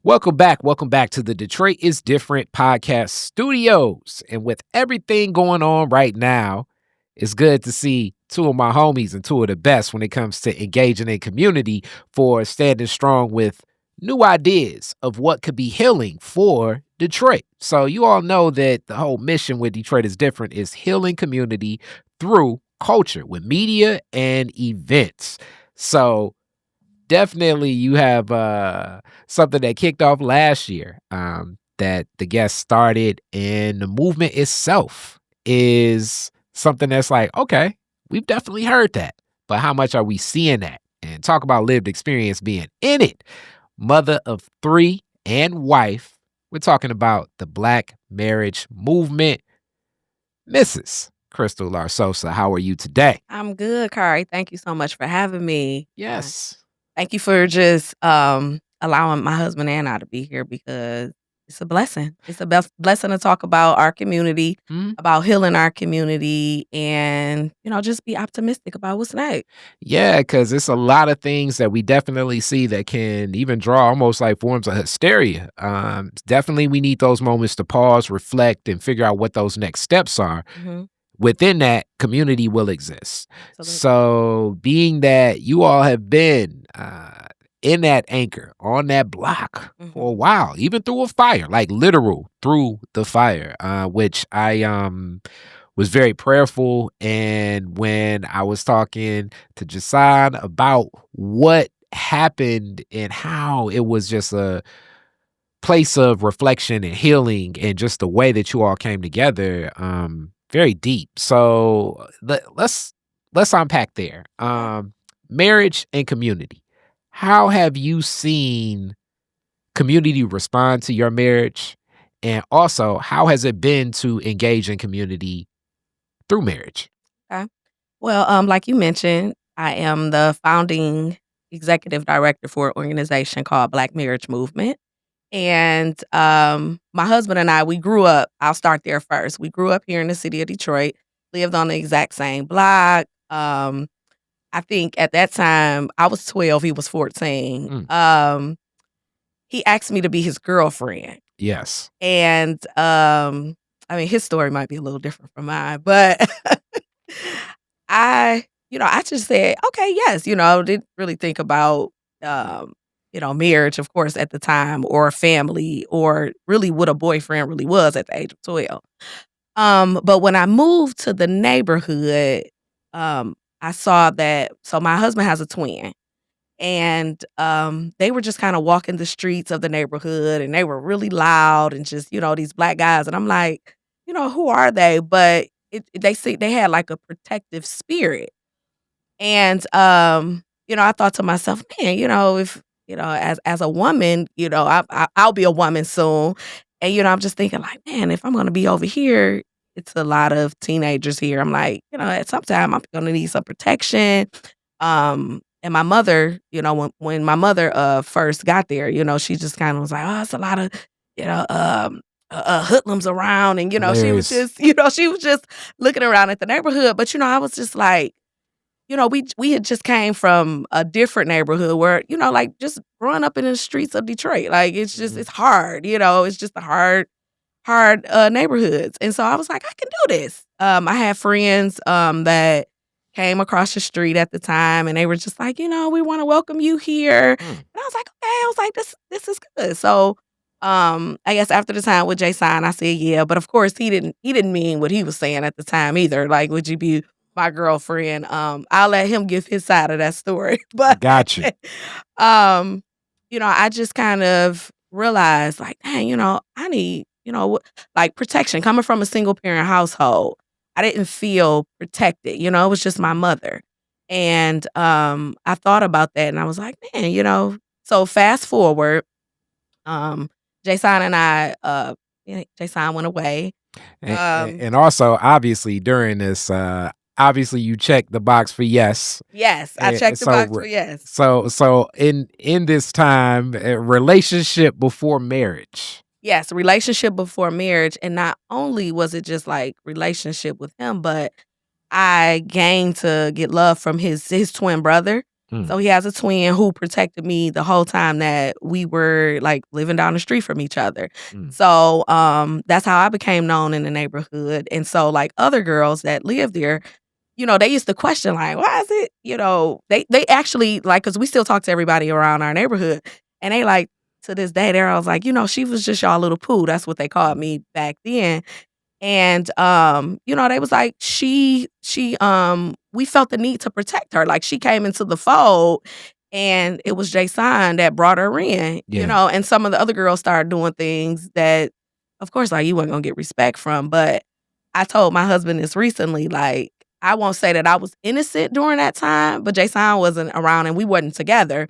Welcome back to the Detroit is Different podcast studios. And with everything going on right now, it's good to see two of my homies and two of the best when it comes to engaging in community for standing strong with new ideas of what could be healing for Detroit. So you all know that the whole mission with Detroit is Different is healing community through culture with media and events. So definitely you have something that kicked off last year that the guest started, and the movement itself is something that's like, okay, we've definitely heard that, but how much are we seeing that? And talk about lived experience being in it. Mother of three and wife, we're talking about the Black marriage movement. Mrs. Krystal Larsosa, how are you today? I'm good, Kari. Thank you so much for having me. Yes. Thank you for just allowing my husband and I to be here because it's a blessing. It's a blessing to talk about our community, Mhm. about healing our community, and just be optimistic about what's next. Yeah, because it's a lot of things that we definitely see that can even draw almost like forms of hysteria. Definitely, we need those moments to pause, reflect, and figure out what those next steps are. Hmm. Within that, community will exist. Absolutely. So, being that you all have been in that anchor, on that block for a Hmm. while, even through a fire, like literal through the fire, which I was very prayerful. And when I was talking to Jasahn about what happened and how it was just a place of reflection and healing and just the way that you all came together, very deep. So let's unpack there. Marriage and community. How have you seen community respond to your marriage? And also, how has it been to engage in community through marriage? Okay. Well, like you mentioned, I am the founding executive director for an organization called Black Marriage Movement. And, my husband and I, we grew up. I'll start there first. We grew up here in the city of Detroit, lived on the exact same block. I think at that time, I was 12, he was 14. Mm, He asked me to be his girlfriend, yes. and, I mean, his story might be a little different from mine, but I just said, "Okay, yes," didn't really think about, um, marriage, of course, at the time, or family, or really what a boyfriend really was at the age of 12. But when I moved to the neighborhood, I saw that so my husband has a twin, and, they were just kinda walking the streets of the neighborhood, and they were really loud and just, these black guys, and I'm like, "Who are they?" But they had, like, a protective spirit, and, I thought to myself, "Man, if, as a woman, I'll be a woman soon," and, I'm just thinking like, "Man, if I'm gonna be over here, it's a lot of teenagers here." I'm like, "At some time, I'm gonna need some protection." And my mother, when my mother, first got there, she just kinda was like, "Oh, it's a lot of, you know, hoodlums around," and, she was Hilarious. just she was just looking around at the neighborhood, but, I was just like, we had just came from a different neighborhood where, like, just growing up in the streets of Detroit, like, it's just Mhm. it's hard, it's just a hard, neighborhoods, and so I was like, "I can do this." I had friends, that came across the street at the time, and they were just like, "We wanna welcome you here," and Mm. I was like, "Okay," I was like, "This is good." So, I guess after the time with Jasahn, I said, "Yeah," but of course, he didn't mean what he was saying at the time either, like, "Would you be my girlfriend?" I'll let him give his side of that story, but, Got you. um, I just kind of realized, like, "Dang, I need, like, protection." Coming from a single parent household, I didn't feel protected, it was just my mother, and, I thought about that, and I was like, "Man," so fast forward, um, Jasahn and I, Jasahn went away, And also, obviously, during this, obviously, you check the box for yes. yes, I And checked the so, box for yes. so in this time, relationship before marriage. Yes, relationship before marriage, and not only was it just, like, relationship with him, but I gained to get love from his twin brother, Mm, So he has a twin who protected me the whole time that we were, like, living down the street from each other. mm, So, that's how I became known in the neighborhood, and so, like, other girls that lived there, they used to question, like, "Why is it," they actually, like, 'cause we still talk to everybody around our neighborhood, and they, like, to this day, they're always like, "She was just y'all little poo." That's what they called mm, me back then, and, they was like, we felt the need to protect her, like, she came into the fold, and it was Jasahn that brought her in, yeah. and some of the other girls started doing things that, of course, like, you weren't gonna get respect from, but I told my husband this recently, like, I won't say that I was innocent during that time, but Jasahn wasn't around and we wasn't together,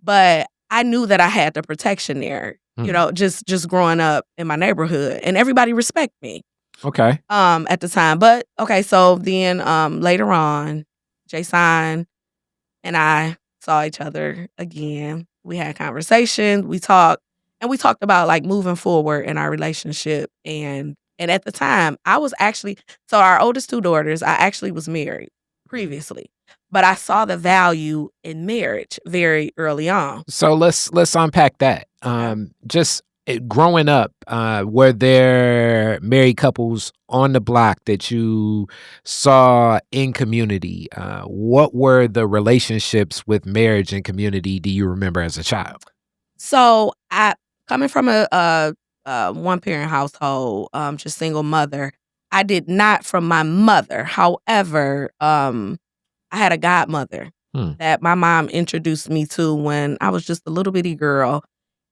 but I knew that I had the protection there, Mm, just growing up in my neighborhood, and everybody respect me okay. at the time. But okay, so then later on, Jasahn and I saw each other again. We had conversation, we talked about like moving forward in our relationship. And at the time, I was actually so our oldest two daughters, I actually was married previously. But I saw the value in marriage very early on. So let's unpack that. Okay. Just growing up, were there married couples on the block that you saw in community? What were the relationships with marriage and community? Do you remember as a child? So I coming from a one parent household, just single mother, I did not from my mother. However, I had a godmother Hmm. that my mom introduced me to when I was just a little bitty girl,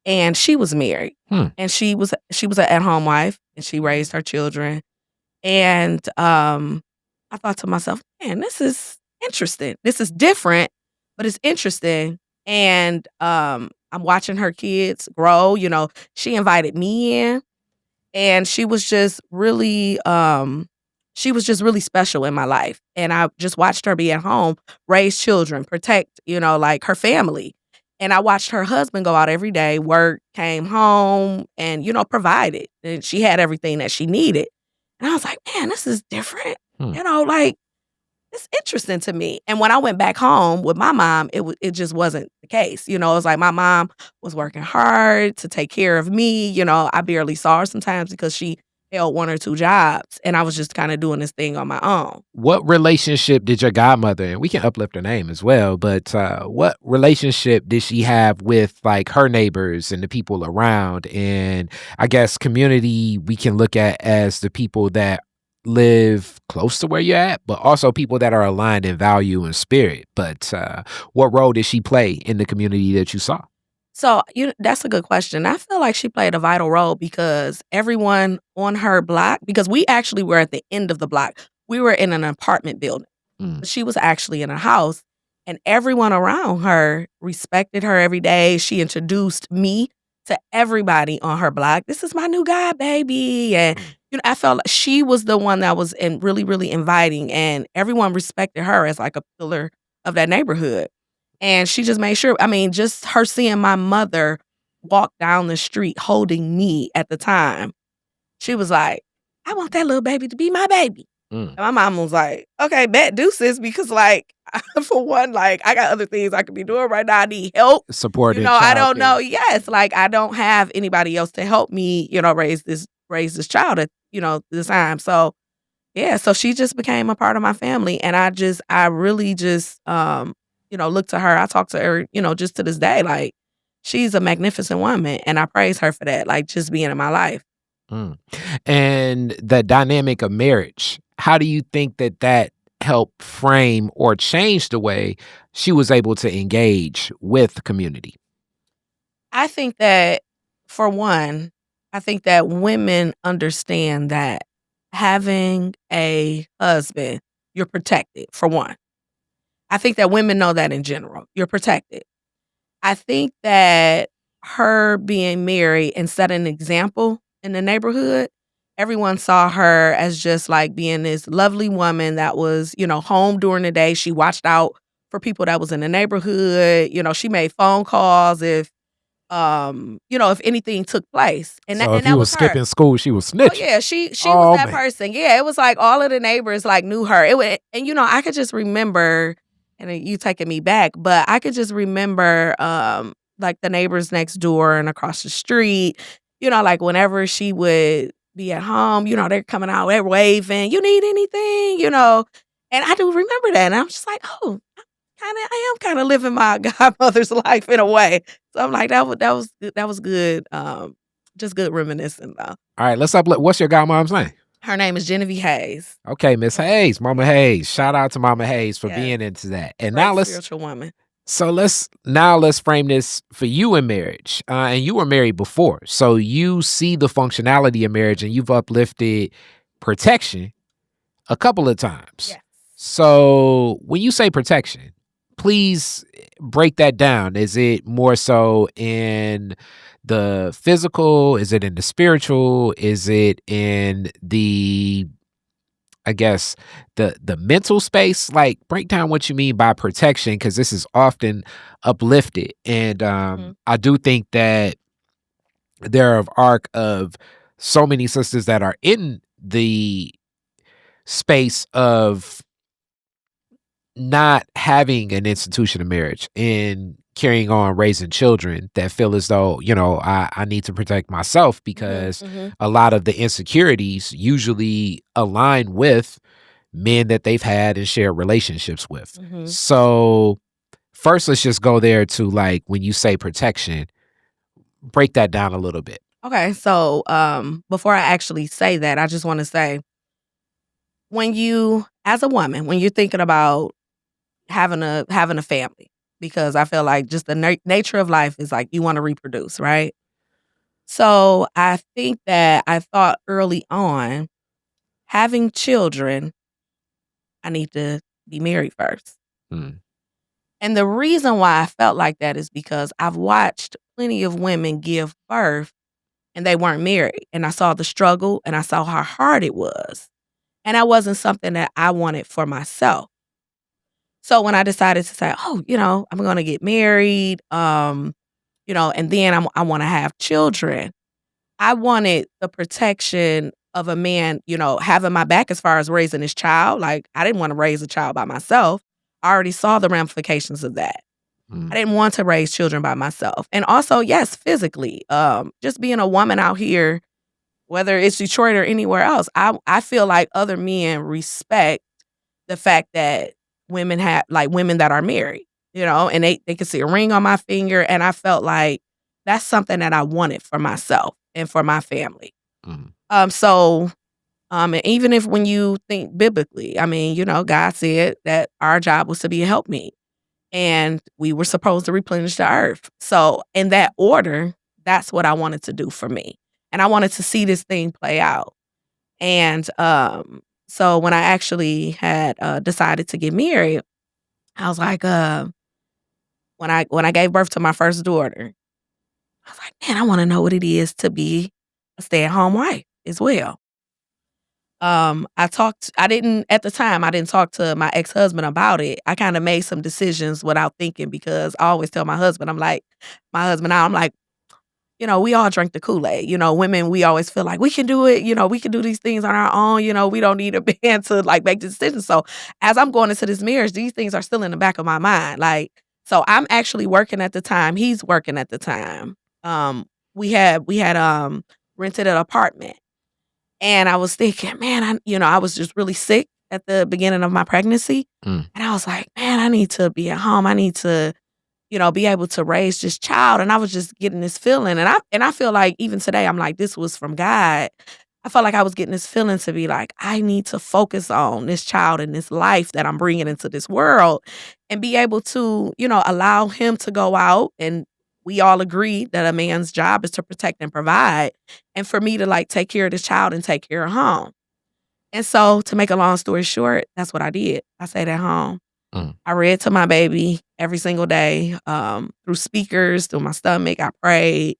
and she was married, Hmm. and she was an at home wife, and she raised her children. And I thought to myself, man, this is interesting. This is different, but it's interesting. And I'm watching her kids grow. She invited me in, and she was just really special in my life, and I just watched her be at home, raise children, protect, like, her family, and I watched her husband go out every day, work, came home, and, provided, and she had everything that she needed, and I was like, "Man, this is different," Hmm. like, it's interesting to me, and when I went back home with my mom, it just wasn't the case, it was like my mom was working hard to take care of me, I barely saw her sometimes because she held 1 or 2 jobs, and I was just kinda doing this thing on my own. What relationship did your godmother, and we can uplift her name as well, but what relationship did she have with like her neighbors and the people around? And I guess community we can look at as the people that live close to where you're at, but also people that are aligned in value and spirit. But what role did she play in the community that you saw? So, that's a good question. I feel like she played a vital role because everyone on her block because we actually were at the end of the block. We were in an apartment building. Mm, She was actually in a house, and everyone around her respected her every day. She introduced me to everybody on her block. "This is my new guy, baby," and, mm. I felt like she was the one that was really, really inviting, and everyone respected her as, like, a pillar of that neighborhood, and she just made sure just her seeing my mother walk down the street holding me at the time, she was like, "I want that little baby to be my baby." Mm. And my mom was like, "Okay, bet deuces," because, like, for one, like, I got other things I could be doing right now. I need help. Supported I don't know. childcare. Yes, like, I don't have anybody else to help me, raise this child at, this time. So, yeah, so she just became a part of my family, and I really just, look to her. I talk to her, just to this day, like, she's a magnificent woman, and I praise her for that, like, just being in my life. Mm. And the dynamic of marriage, how do you think that that helped frame or change the way she was able to engage with the community? I think that, for one, I think that women understand that having a husband, you're protected, for one. I think that women know that in general. You're protected. I think that her being married and set an example in the neighborhood, everyone saw her as just like being this lovely woman that was, home during the day. She watched out for people that was in the neighborhood. She made phone calls if anything took place. And that So and if you that was was her. skipping school, she was Oh, snitching. yeah, she was Oh that man. person. Yeah, it was like all of the neighbors, like, knew her. It wa and, I could just remember and then you taking me back, but I could just remember, like, the neighbors next door and across the street, like, whenever she would be at home, they're coming out, they're waving, "You need anything?" And I do remember that, and I'm just like, "Oh, I am kinda living my godmother's life in a way." So I'm like, that was good, just good reminiscing, though. All right, let's uplift. What's your godmom's name? Her name is Genevieve Hayes. Okay, Miss Hayes, Mama Hayes. Shout out to Mama Hayes for Yes, being into that. And now great let's spiritual woman. so let's frame this for you in marriage. And you were married before, so you see the functionality of marriage, and you've uplifted protection a couple of times. Yes. So when you say protection, please break that down. Is it more so in the physical? Is it in the spiritual? Is it in the, I guess, the mental space? Like, break down what you mean by protection, because this is often uplifted. And Mhm. I do think that there are of arc of so many sisters that are in the space of not having an institution of marriage and carrying on raising children that feel as though, I need to protect myself, Mhm, because mhm, a lot of the insecurities usually align with men that they've had and shared relationships with. mhm. So first, let's just go there to, like, when you say protection, break that down a little bit. Okay, so, before I actually say that, I just wanna say, when you as a woman, when you're thinking about having a family, because I feel like just the nature of life is, like, you wanna reproduce, right? So, I think that I thought early on, having children, I need to be married first. Mm, And the reason why I felt like that is because I've watched plenty of women give birth and they weren't married, and I saw the struggle and I saw how hard it was, and that wasn't something that I wanted for myself. So when I decided to say, "Oh, I'm gonna get married, and then I wanna have children," I wanted the protection of a man, having my back as far as raising his child. Like, I didn't wanna raise a child by myself. I already saw the ramifications of that. I mm, didn't want to raise children by myself. And also, yes, physically, just being a woman out here, whether it's Detroit or anywhere else, I feel like other men respect the fact that women have like, women that are married, and they could see a ring on my finger, and I felt like that's something that I wanted for myself and for my family. mm, So, and even if when you think biblically, I mean, God said that our job was to be a helpmeet, and we were supposed to replenish the earth. So, in that order, that's what I wanted to do for me, and I wanted to see this thing play out. And, so when I actually had, decided to get married, I was like, when I gave birth to my first daughter, I was like, "Man, I wanna know what it is to be a stay-at-home wife as well." I didn't at the time, I didn't talk to my ex-husband about it. I kinda made some decisions without thinking, because I always tell my husband, I'm like my husband now, I'm like, we all drink the Kool-Aid. Women, we always feel like we can do it, we can do these things on our own, we don't need a man to, like, make the decisions. So, as I'm going into this marriage, these things are still in the back of my mind, like, so I'm actually working at the time, he's working at the time. Um, we had rented an apartment, and I was thinking, "Man, I was just really sick at the beginning of my pregnancy, mm, and I was like, 'Man, I need to be at home. I need to be able to raise this child,' and I was just getting this feeling, and I feel like even today, I'm like, this was from God. I felt like I was getting this feeling to be like, I need to focus on this child and this life that I'm bringing into this world, and be able to, allow him to go out, and we all agree that a man's job is to protect and provide, and for me to, like, take care of this child and take care of home. And so, to make a long story short, that's what I did. I stayed at home. mm, I read to my baby every single day, through speakers, through my stomach. I prayed.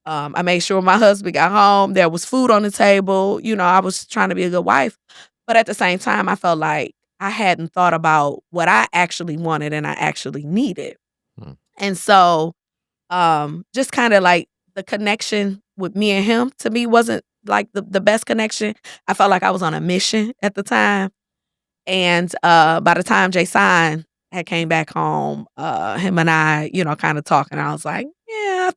I made sure my husband got home, there was food on the table. I was trying to be a good wife, but at the same time, I felt like I hadn't thought about what I actually wanted and I actually needed. mm, And so, just kinda like the connection with me and him, to me, wasn't like the best connection. I felt like I was on a mission at the time. And, by the time Jasahn had came back home, him and I, kinda talking. I was like, "Yeah,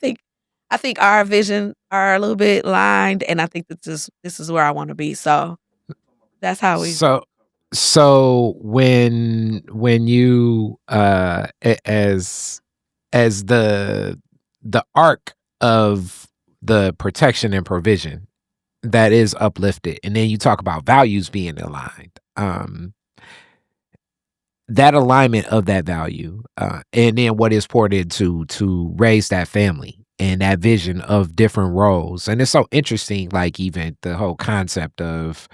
I think our vision are a little bit aligned, and I think that this is where I wanna be." So, that's how we. So when you as the arc of the protection and provision that is uplifted, and then you talk about values being aligned. That alignment of that value, and then what is poured into to raise that family and that vision of different roles. And it's so interesting, like even the whole concept of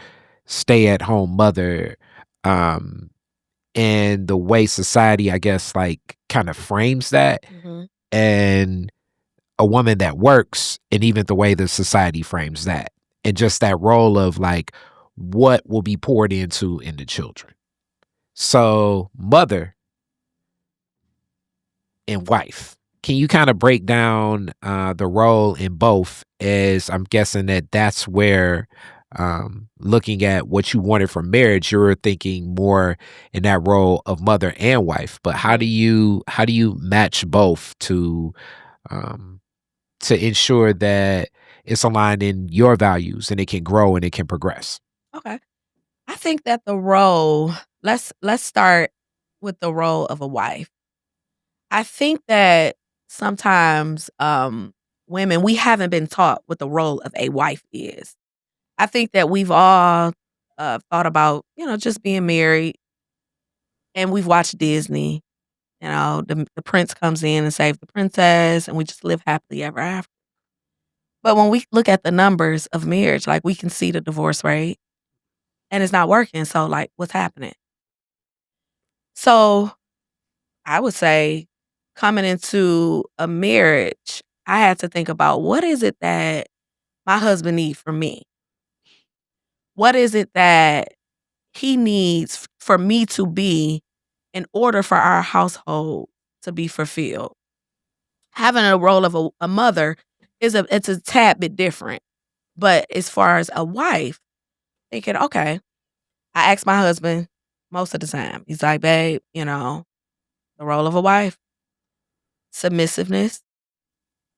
stay at home mother, um, and the way society, I guess, like kind of frames that, Mhm. and a woman that works, and even the way the society frames that, and just that role of like what will be poured into the children. So, mother and wife. Can you kind of break down the role in both? As I'm guessing that that's where, looking at what you wanted from marriage, you're thinking more in that role of mother and wife. But Mhm. how do you match both um, to ensure that it's aligned in your values and it can grow and it can progress? Okay. I think that the role let's start with the role of a wife. I think that sometimes, women, we haven't been taught what the role of a wife is. I think that we've all, thought about, just being married, and we've watched Disney, the prince comes in and saves the princess, and we just live happily ever after. But when we look at the numbers of marriage, like, we can see the divorce rate, and it's not working, so, like, what's happening? So, I would say coming into a marriage, I had to think about what is it that my husband needs from me? What is it that he needs for me to be in order for our household to be fulfilled? Having a role of a mother it's a tad bit different. But as far as a wife, thinking, okay, I ask my husband most of the time. He's like, babe, the role of a wife, submissiveness.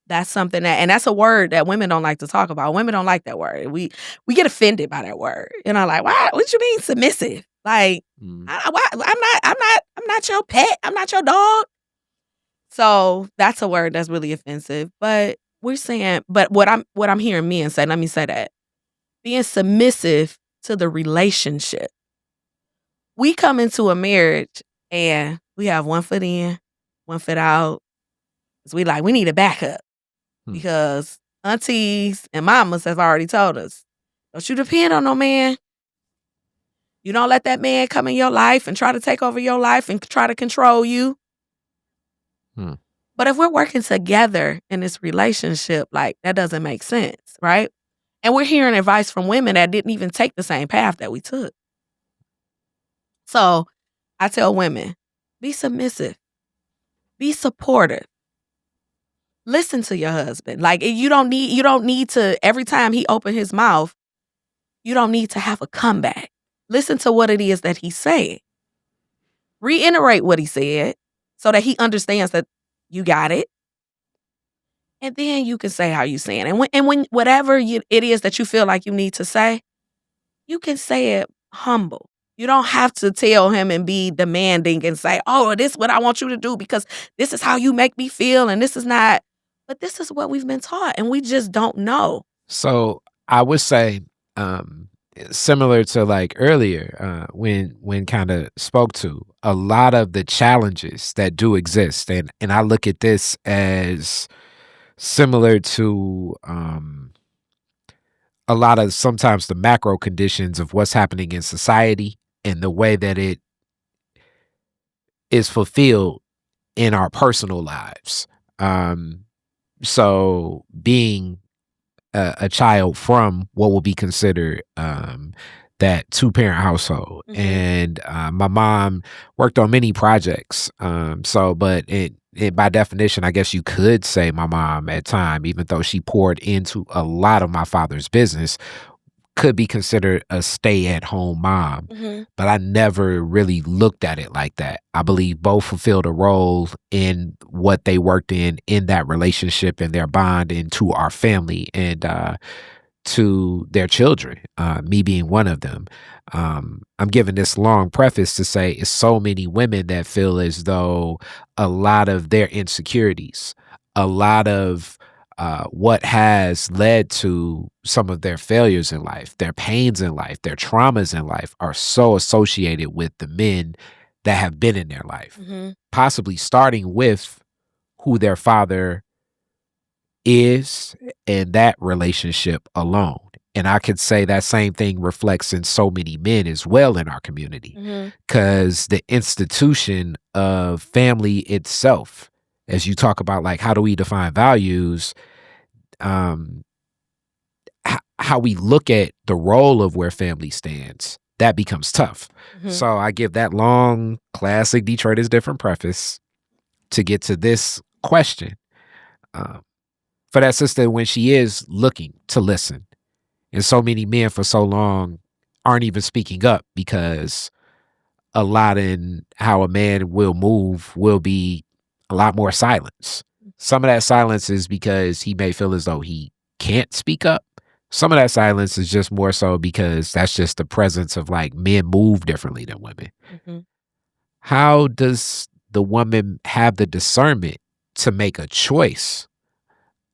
That's something and that's a word that women don't like to talk about. Women don't like that word. We get offended by that word. Like, "Why? What you mean submissive? Like, Mm. why I'm not your pet. I'm not your dog." So, that's a word that's really offensive, but we're saying but what I'm hearing men say, let me say that, being submissive to the relationship. We come into a marriage and we have one foot in, one foot out. 'Cause we need a backup. Hmm. Because aunties and mamas have already told us, "Don't you depend on no man. You don't let that man come in your life and try to take over your life and try to control you." Hmm. But if we're working together in this relationship, like, that doesn't make sense, right? And we're hearing advice from women that didn't even take the same path that we took. So, I tell women, be submissive, be supportive, listen to your husband. Like, you don't need to every time he open his mouth, you don't need to have a comeback. Listen to what it is that he's saying. Reiterate what he said so that he understands that you got it, and then you can say how you saying it. And when whatever it is that you feel like you need to say, you can say it humble. You don't have to tell him and be demanding and say, "Oh, this is what I want you to do because this is how you make me feel, and this is not." But this is what we've been taught, and we just don't know. So I would say, similar to like earlier, when kind of spoke to a lot of the challenges that do exist, and I look at this as similar to a lot of sometimes the macro conditions of what's happening in society and the way that it is fulfilled in our personal lives. Um, so being a child from what will be considered that two-parent household, Mhm. and my mom worked on many projects. But it by definition, I guess you could say my mom at time, even though she poured into a lot of my father's business, could be considered a stay-at-home mom, Mhm. but I never really looked at it like that. I believe both fulfilled a role in what they worked in that relationship and their bond into our family and, to their children, me being one of them. I'm giving this long preface to say it's so many women that feel as though a lot of their insecurities, a lot of what has led to some of their failures in life, their pains in life, their traumas in life are so associated with the men that have been in their life, Mhm. possibly starting with who their father is in that relationship alone. And I could say that same thing reflects in so many men as well in our community, Mhm. because the institution of family itself, as you talk about, like, how do we define values? Um, how we look at the role of where family stands, that becomes tough. Mhm. So I give that long classic Detroit is different preface to get to this question. Um, for that sister when she is looking to listen. And so many men for so long aren't even speaking up because a lot in how a man will move will be a lot more silence. Some of that silence is because he may feel as though he can't speak up. Some of that silence is just more so because that's just the presence of like men move differently than women. Mhm. How does the woman have the discernment to make a choice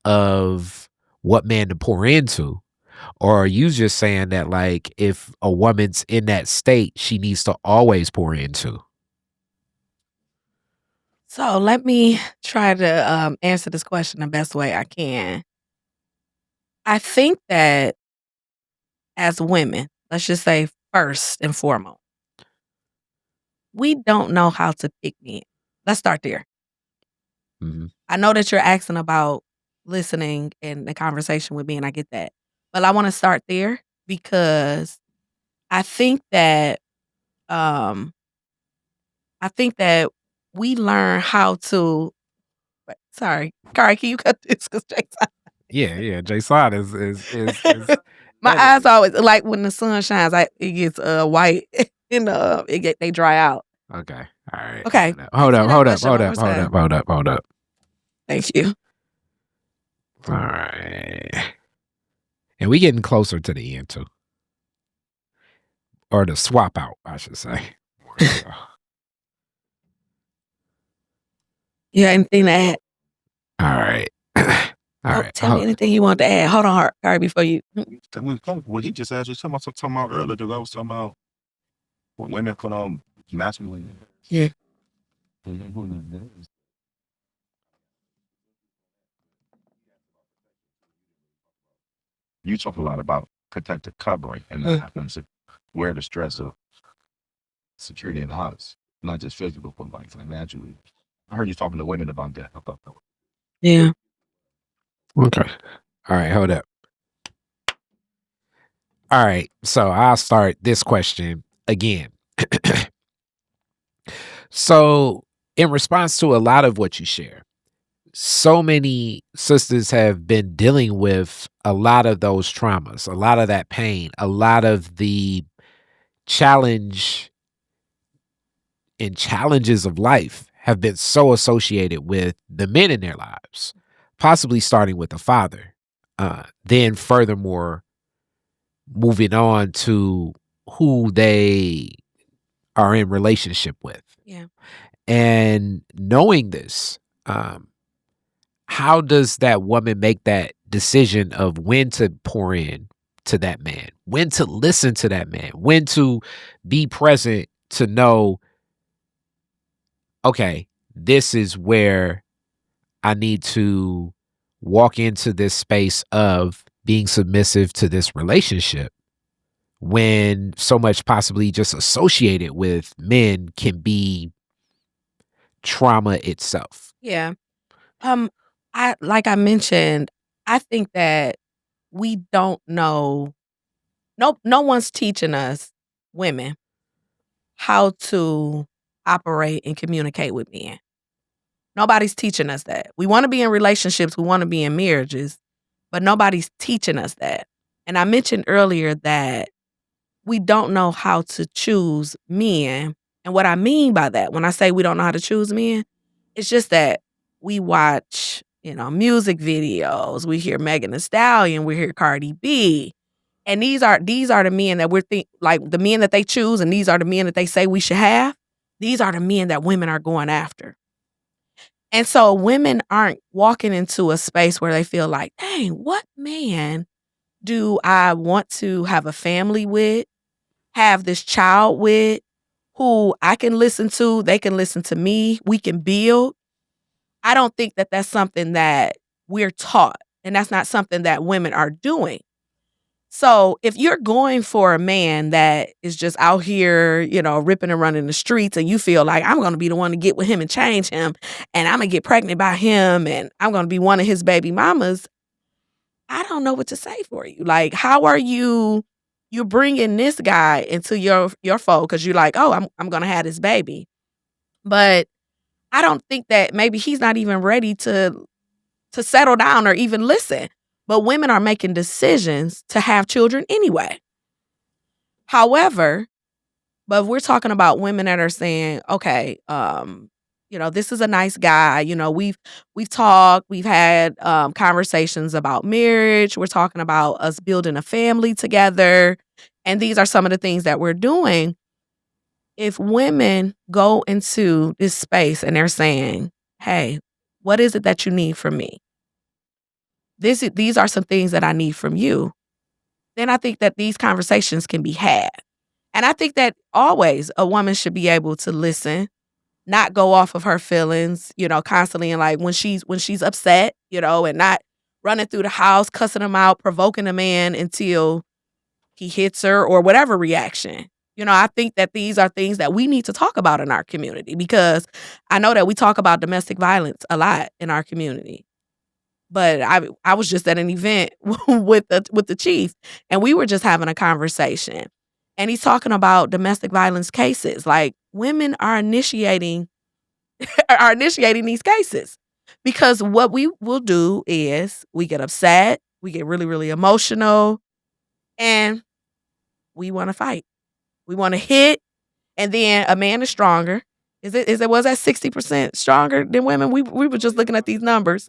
of what man to pour into? Or are you just saying that, like, if a woman's in that state, she needs to always pour into? So let me try to answer this question the best way I can. I think that as women, let's just say first and foremost, we don't know how to pick men. Let's start there. Mhm. I know that you're asking about listening and the conversation with me, and I get that. But I want to start there because I think that um I think that we learn how to sorry, Kari, can you cut this? Because Yeah, yeah, Jasahn is my that eyes always like when the sun shines, it gets white and they dry out. okay. Alright, Okay, hold ask me up, that hold up, question hold one up, more hold up, time. hold up, hold up. Thank you. Alright. And we getting closer to the end too, or the swap out, I should say, more so. You got anything to add? Alright. Oh, Alright, tell me anything you want to add. Hold on, Kari, before you. What he just asked you talking about earlier, dude. I was talking about what women put on masculine. Yeah. You talk a lot about protective covering, and that happens to where the stress of security in the house, not just physical, but like financially. I heard you talking to women about that. I thought that was Yeah. Okay. Alright, hold up. Alright, so I'll start this question again. So, in response to a lot of what you share, so many sisters have been dealing with a lot of those traumas, a lot of that pain, a lot of the challenge and challenges of life have been so associated with the men in their lives, possibly starting with the father. Then, furthermore, moving on to who they are in relationship with. Yeah. And knowing this, um, how does that woman make that decision of when to pour in to that man, when to listen to that man, when to be present to know, okay, this is where I need to walk into this space of being submissive to this relationship when so much possibly just associated with men can be trauma itself. Yeah. Um, I like I mentioned, I think that we don't know. No one's teaching us women how to operate and communicate with men. Nobody's teaching us that. We want to be in relationships, we want to be in marriages, but nobody's teaching us that. And I mentioned earlier that we don't know how to choose men. And what I mean by that, when I say we don't know how to choose men, it's just that we watch, music videos. We hear Megan Thee Stallion, we hear Cardi B. And these are the men that like the men that they choose, and these are the men that they say we should have. These are the men that women are going after. And so women aren't walking into a space where they feel like, dang, what man do I want to have a family with, have this child with, who I can listen to, they can listen to me, we can build. I don't think that that's something that we're taught, and that's not something that women are doing. So if you're going for a man that is just out here, ripping and running the streets, and you feel like I'm going to be the one to get with him and change him, and I'm going to get pregnant by him, and I'm going to be one of his baby mamas, I don't know what to say for you. Like, how are you're bringing this guy into your fold because you're like, oh, I'm going to have this baby. But I don't think that maybe he's not even ready to settle down or even listen. But women are making decisions to have children anyway. However, but if we're talking about women that are saying, okay, this is a nice guy. We've talked, we've had conversations about marriage. We're talking about us building a family together. And these are some of the things that we're doing. If women go into this space and they're saying, hey, what is it that you need from me? These are some things that I need from you. Then I think that these conversations can be had. And I think that always a woman should be able to listen, not go off of her feelings, constantly, and like when she's upset, and not running through the house, cussing him out, provoking a man until he hits her or whatever reaction. I think that these are things that we need to talk about in our community, because I know that we talk about domestic violence a lot in our community. But I was just at an event with the chief, and we were just having a conversation. And he's talking about domestic violence cases. Like, women are initiating these cases, because what we will do is we get upset, we get really, really emotional, and we want to fight. We want to hit, and then a man is stronger. Was that 60% stronger than women? We were just looking at these numbers.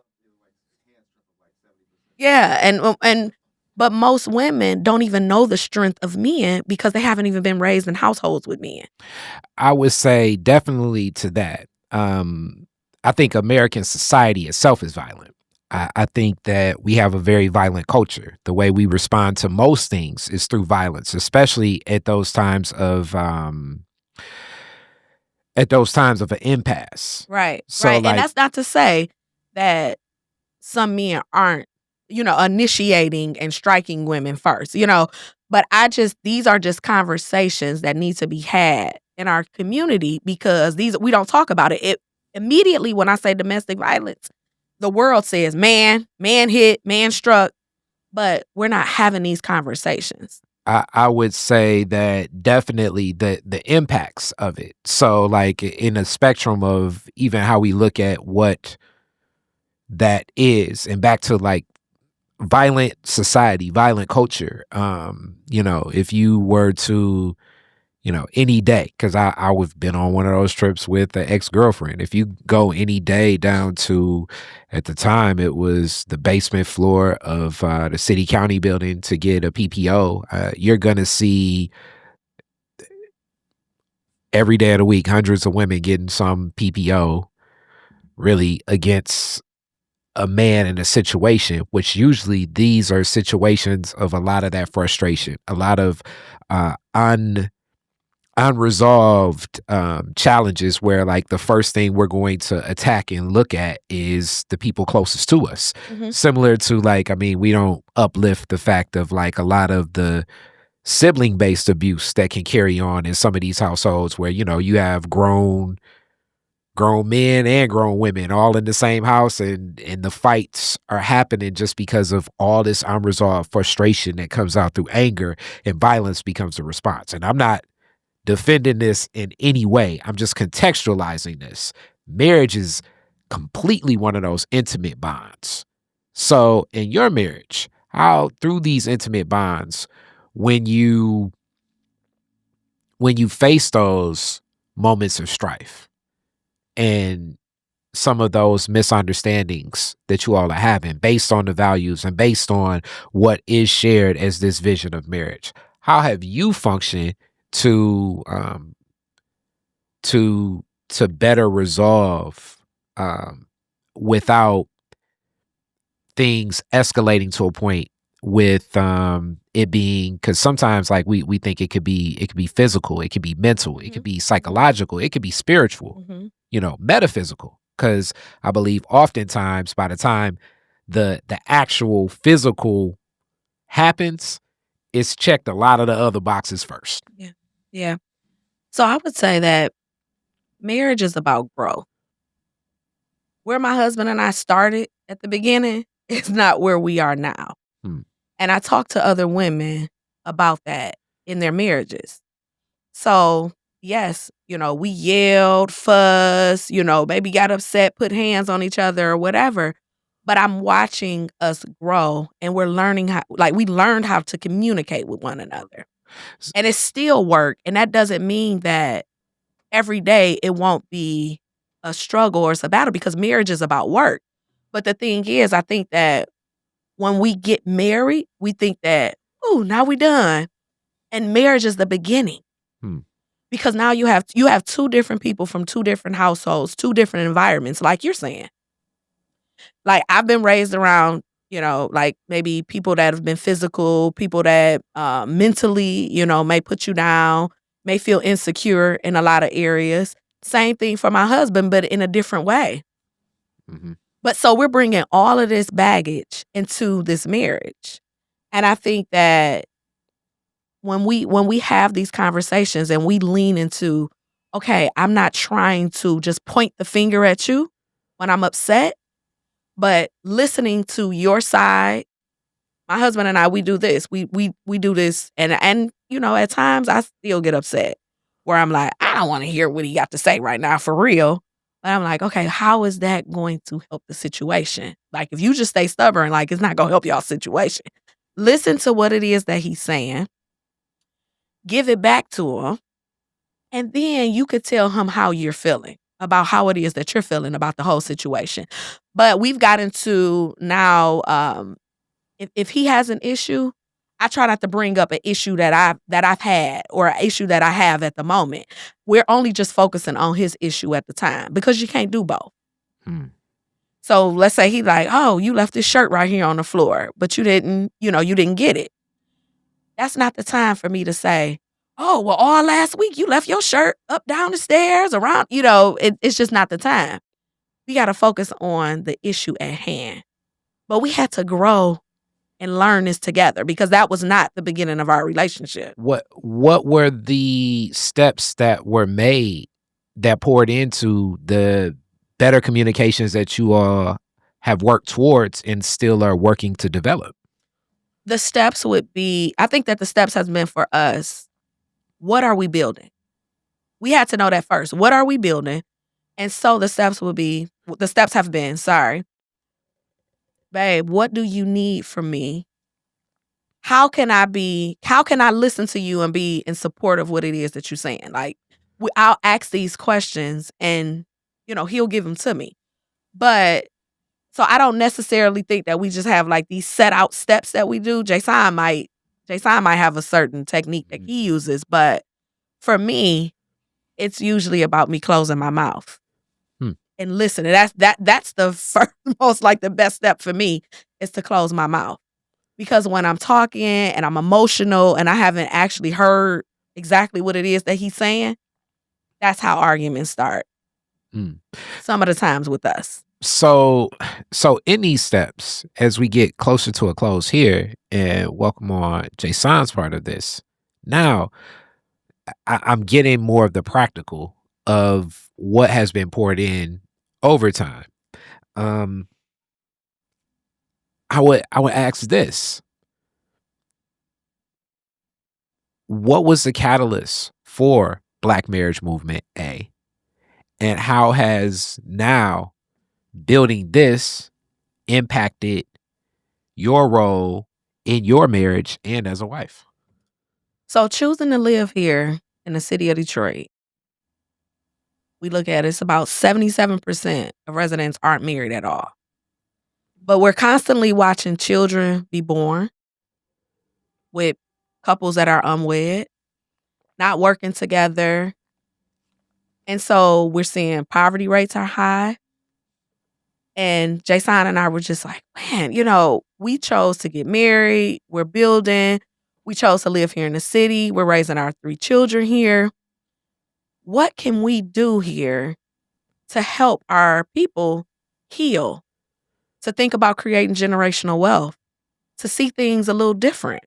Yeah, but most women don't even know the strength of men because they haven't even been raised in households with men. I would say definitely to that. I think American society itself is violent. I think that we have a very violent culture. The way we respond to most things is through violence, especially at those times of an impasse. Right. So, right. like, and that's not to say that some men aren't, initiating and striking women first, but these are just conversations that need to be had in our community, because we don't talk about it. Immediately when I say domestic violence, the world says man hit, man struck, but we're not having these conversations. I would say that definitely the impacts of it. So, like, in a spectrum of even how we look at what that is, and back to like violent society, violent culture. If you were to, any day, because I've been on one of those trips with an ex-girlfriend. If you go any day down to, at the time, it was the basement floor of the city county building to get a PPO, you're going to see every day of the week hundreds of women getting some PPO, really, against a man in a situation, which usually these are situations of a lot of that frustration, a lot of unresolved challenges, where like the first thing we're going to attack and look at is the people closest to us. Mm-hmm. Similar to, like, we don't uplift the fact of like a lot of the sibling based abuse that can carry on in some of these households, where you have grown men and grown women all in the same house, and the fights are happening just because of all this unresolved frustration that comes out through anger, and violence becomes a response. And I'm not defending this in any way. I'm just contextualizing this. Marriage is completely one of those intimate bonds. So in your marriage, how through these intimate bonds, when you face those moments of strife and some of those misunderstandings that you all are having based on the values and based on what is shared as this vision of marriage, how have you functioned to to better resolve without things escalating to a point with it being, because sometimes like we think it could be physical, it could be mental, it could Mhm. be psychological, it could be spiritual, Mhm. metaphysical, because I believe oftentimes by the time the actual physical happens, it's checked a lot of the other boxes first. Yeah. Yeah. So I would say that marriage is about growth. Where my husband and I started at the beginning is not where we are now. Hmm. And I talk to other women about that in their marriages. So, yes, we yelled, fussed, maybe got upset, put hands on each other or whatever. But I'm watching us grow and we're learning we learned how to communicate with one another. S- And it's still work. And that doesn't mean that every day it won't be a struggle or it's a battle because marriage is about work. But the thing is, I think that when we get married, we think that, "Ooh, now we done." And marriage is the beginning hmm. because now you have two different people from two different households, two different environments, like you're saying. Like, I've been raised around, like, maybe people that have been physical, people that, mentally, may put you down, may feel insecure in a lot of areas. Same thing for my husband, but in a different way. Mhm. But so we're bringing all of this baggage into this marriage. And I think that when we have these conversations and we lean into, "Okay, I'm not trying to just point the finger at you when I'm upset, but listening to your side." My husband and I, we do this. We do this and at times I still get upset where I'm like, "I don't wanna hear what he got to say right now for real." But I'm like, "Okay, how is that going to help the situation?" Like, if you just stay stubborn, like, it's not gonna help y'all situation. Listen to what it is that he's saying, give it back to him, and then you could tell him how you're feeling about how it is that you're feeling about the whole situation. But we've gotten to now, if he has an issue, I try not to bring up an issue that I've had or an issue that I have at the moment. We're only just focusing on his issue at the time because you can't do both. Hmm. So let's say he like, "Oh, you left this shirt right here on the floor, but you didn't get it." That's not the time for me to say, "Oh, well, all last week you left your shirt up, down the stairs, around." It's just not the time. We got to focus on the issue at hand. But we had to grow and learn this together because that was not the beginning of our relationship. What were the steps that were made that poured into the better communications that you all have worked towards and still are working to develop? The steps would be, I think that the steps has been for us, what are we building? We had to know that first. What are we building? And so the steps have been, sorry, babe, what do you need from me? How can I listen to you and be in support of what it is that you're saying? Like, I'll ask these questions and, he'll give them to me. But so I don't necessarily think that we just have like these set out steps that we do. Jasahn might have a certain technique that Mhm. he uses, but for me, it's usually about me closing my mouth Hmm. and listening. That's the first, most like the best step for me is to close my mouth. Because when I'm talking and I'm emotional and I haven't actually heard exactly what it is that he's saying, that's how arguments start Mm. some of the times with us. So, in these steps, as we get closer to a close here, and welcome on Jasahn's part of this. Now, I'm getting more of the practical of what has been poured in over time. Um, I would ask this: what was the catalyst for Black Marriage Movement? A, and how has building this impacted your role in your marriage and as a wife? So choosing to live here in the city of Detroit, we look at it's about 77% of residents aren't married at all. But we're constantly watching children be born with couples that are unwed, not working together. And so we're seeing poverty rates are high. And Jasahn and I were just like, man, we chose to get married. We're building. We chose to live here in the city. We're raising our 3 children here. What can we do here to help our people heal, to think about creating generational wealth, to see things a little different?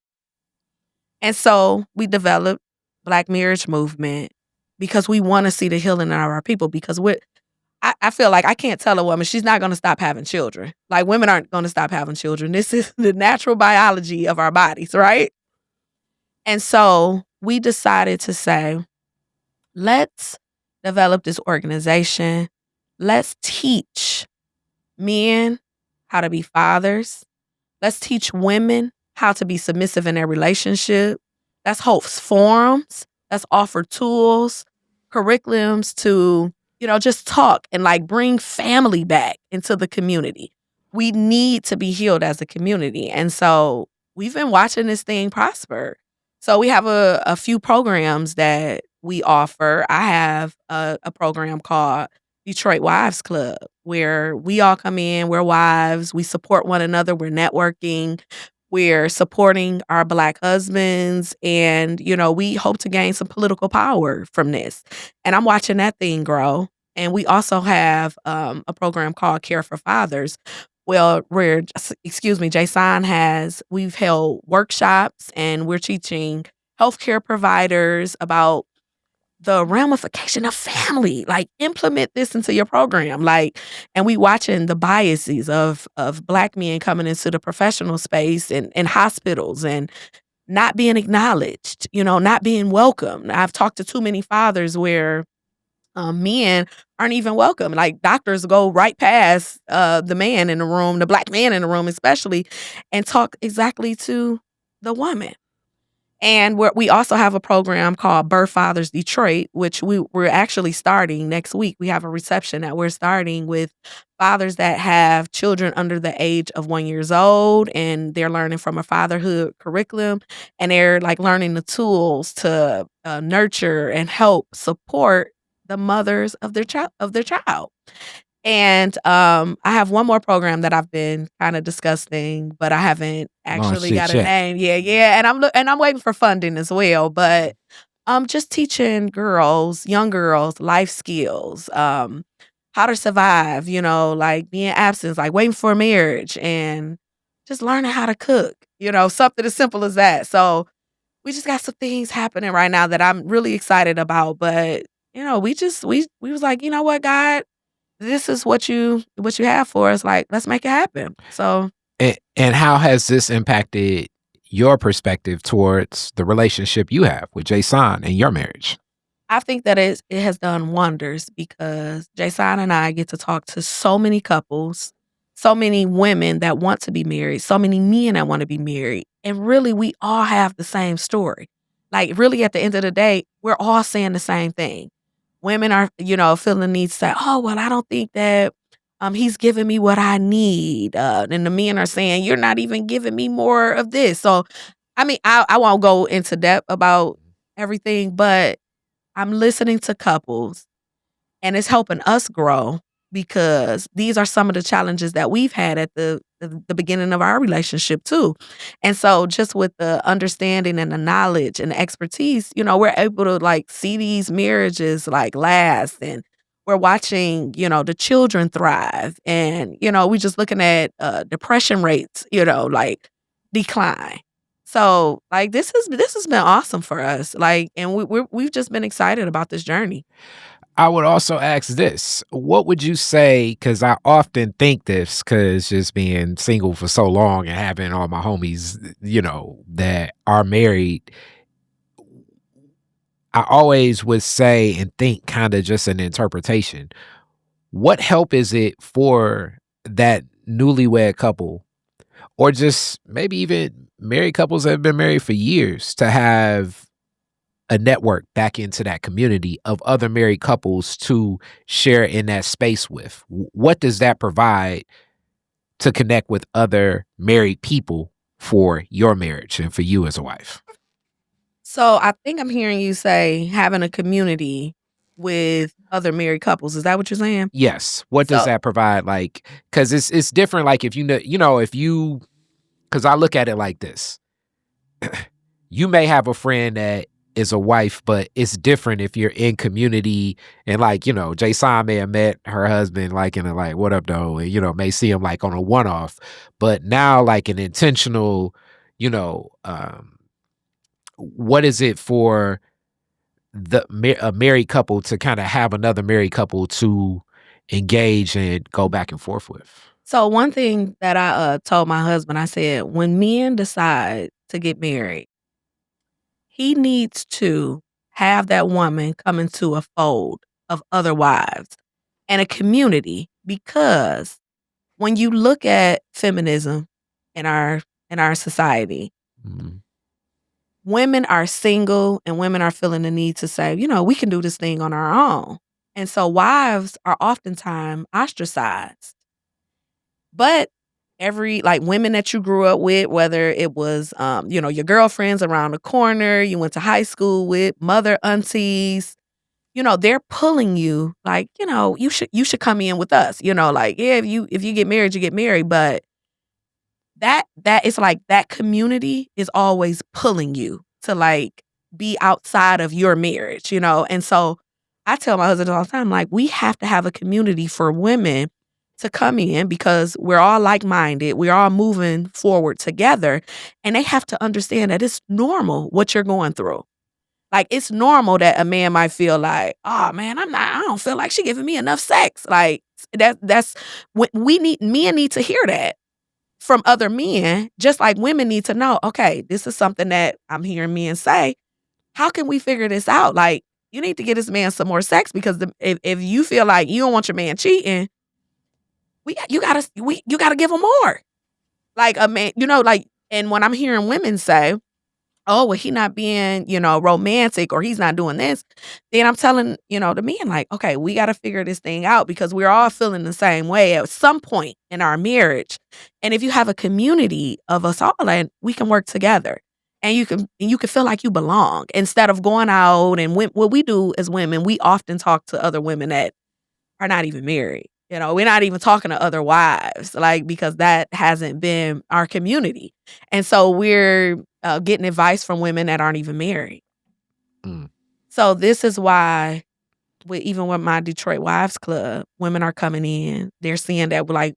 And so we developed Black Marriage Movement because we want to see the healing of our people. Because I feel like I can't tell a woman she's not going to stop having children. Like, women aren't going to stop having children. This is the natural biology of our bodies, right? And so we decided to say, let's develop this organization. Let's teach men how to be fathers. Let's teach women how to be submissive in their relationship. Let's host forums. Let's offer tools, curriculums to, just talk and like bring family back into the community. We need to be healed as a community. And so we've been watching this thing prosper. So we have a few programs that we offer. I have a program called Detroit Wives Club, where we all come in, we're wives, we support one another, we're networking, we're supporting our Black husbands, and, we hope to gain some political power from this. And I'm watching that thing grow. And we also have a program called Care for Fathers. Well, we've held workshops and we're teaching healthcare providers about the ramification of family. Like, implement this into your program. And we watching the biases of Black men coming into the professional space and hospitals and not being acknowledged, not being welcome. I've talked to too many fathers where men aren't even welcome. Like, doctors go right past the man in the room, the Black man in the room especially, and talk exactly to the woman. And we also have a program called Birth Fathers Detroit, which we're actually starting next week. We have a reception that we're starting with fathers that have children under the age of 1 year old, and they're learning from a fatherhood curriculum, and they're like learning the tools to nurture and help support the mothers of their child. And I have one more program that I've been kind of discussing, but I haven't actually got a name. Yeah. And I'm waiting for funding as well. But just teaching young girls, life skills, how to survive, like being absent, like waiting for marriage, and just learning how to cook, something as simple as that. So we just got some things happening right now that I'm really excited about. But we was like, you know what, God, this is what you have for us. Like, let's make it happen. So, and how has this impacted your perspective towards the relationship you have with Jasahn and your marriage? I think that it has done wonders because Jasahn and I get to talk to so many couples, so many women that want to be married, so many men that want to be married. And really, we all have the same story. Like, really, at the end of the day, we're all saying the same thing. Women are, feeling the need to say, oh, well, I don't think that he's giving me what I need. And the men are saying, you're not even giving me more of this. So, I mean, I won't go into depth about everything, but I'm listening to couples, and it's helping us grow because these are some of the challenges that we've had at the beginning of our relationship too. And so just with the understanding and the knowledge and the expertise, we're able to like see these marriages like last, and we're watching, the children thrive, and, we just looking at depression rates, like decline. So like this has been awesome for us. Like, and we've just been excited about this journey. I would also ask this. What would you say? Because I often think this, because just being single for so long and having all my homies, that are married, I always would say and think kind of just an interpretation. What help is it for that newlywed couple or just maybe even married couples that have been married for years to have a network back into that community of other married couples to share in that space with. What does that provide to connect with other married people for your marriage and for you as a wife? So I think I'm hearing you say having a community with other married couples. Is that what you're saying? Yes. What does So that provide? Like, because it's different. Like if if you, because I look at it like this: you may have a friend that is a wife, but it's different if you're in community and like, Jasahn may have met her husband like in a like, what up though? And may see him like on a one off. But now like an intentional, you know, what is it for a married couple to kind of have another married couple to engage and go back and forth with? so one thing that I told my husband, I said, when men decide to get married, he needs to have that woman come into a fold of other wives and a community, because when you look at feminism in our society, Mhm. women are single and women are feeling the need to say, we can do this thing on our own. And so wives are oftentimes ostracized. But like women that you grew up with, whether it was your girlfriends around the corner, you went to high school with, mother, aunties, they're pulling you like, you should come in with us. Like, yeah, if you get married, you get married. But that is like that community is always pulling you to like be outside of your marriage. And so I tell my husband all the time, like, we have to have a community for women to come in because we're all like-minded. We're all moving forward together. And they have to understand that it's normal what you're going through. Like, it's normal that a man might feel like, oh man, I don't feel like she giving me enough sex. Like that's what men need to hear that from other men, just like women need to know, okay, this is something that I'm hearing men say. How can we figure this out? Like, you need to get this man some more sex because if you feel like you don't want your man cheating, you gotta give him more. Like a man, like, and when I'm hearing women say, oh, well, he not being, romantic or he's not doing this, then I'm telling, the men like, okay, we got to figure this thing out because we're all feeling the same way at some point in our marriage. And if you have a community of us all, and we can work together and you can feel like you belong instead of going out. And what we do as women, we often talk to other women that are not even married. We're not even talking to other wives, like, because that hasn't been our community. And so we're getting advice from women that aren't even married. Mm. So this is why, even with my Detroit Wives Club, women are coming in. They're seeing that we're like,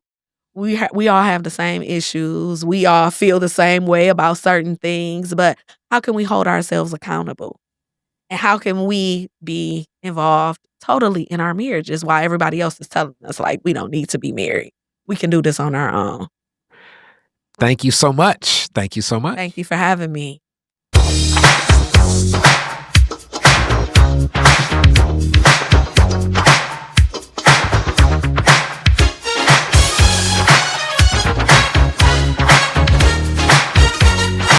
we all have the same issues. We all feel the same way about certain things. But how can we hold ourselves accountable? And how can we be involved totally in our marriages while everybody else is telling us, like, we don't need to be married. We can do this on our own. Thank you so much. Thank you so Thank much. you for having me.